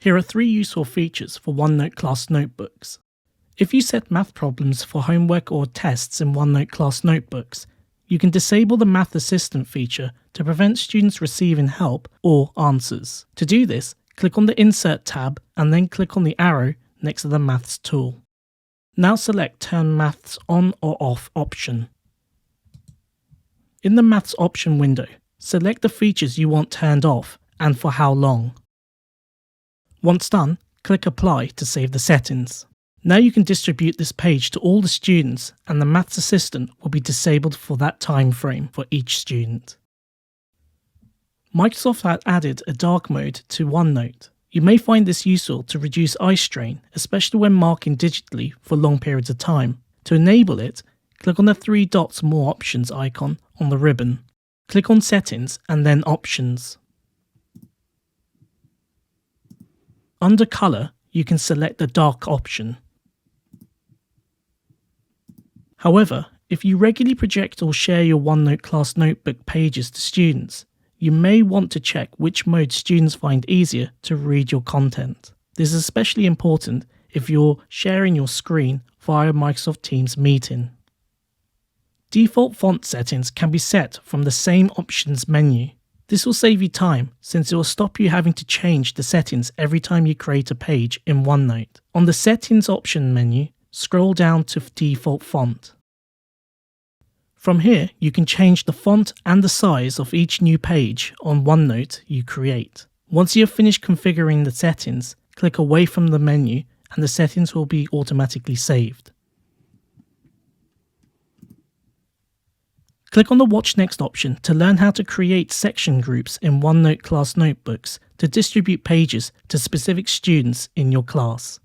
Here are 3 useful features for OneNote Class Notebooks. If you set math problems for homework or tests in OneNote Class Notebooks, you can disable the Math Assistant feature to prevent students receiving help or answers. To do this, click on the Insert tab and then click on the arrow next to the Maths tool. Now select Turn Maths On or Off option. In the Maths option window, select the features you want turned off and for how long. Once done, click Apply to save the settings. Now you can distribute this page to all the students and the Maths Assistant will be disabled for that time frame for each student. Microsoft had added a dark mode to OneNote. You may find this useful to reduce eye strain, especially when marking digitally for long periods of time. To enable it, click on the 3 dots More Options icon on the ribbon. Click on Settings and then Options. Under Colour, you can select the dark option. However, if you regularly project or share your OneNote Class Notebook pages to students, you may want to check which mode students find easier to read your content. This is especially important if you're sharing your screen via Microsoft Teams meeting. Default font settings can be set from the same Options menu. This will save you time since it will stop you having to change the settings every time you create a page in OneNote. On the Settings option menu, scroll down to Default Font. From here, you can change the font and the size of each new page on OneNote you create. Once you have finished configuring the settings, click away from the menu and the settings will be automatically saved. Click on the Watch Next option to learn how to create section groups in OneNote Class Notebooks to distribute pages to specific students in your class.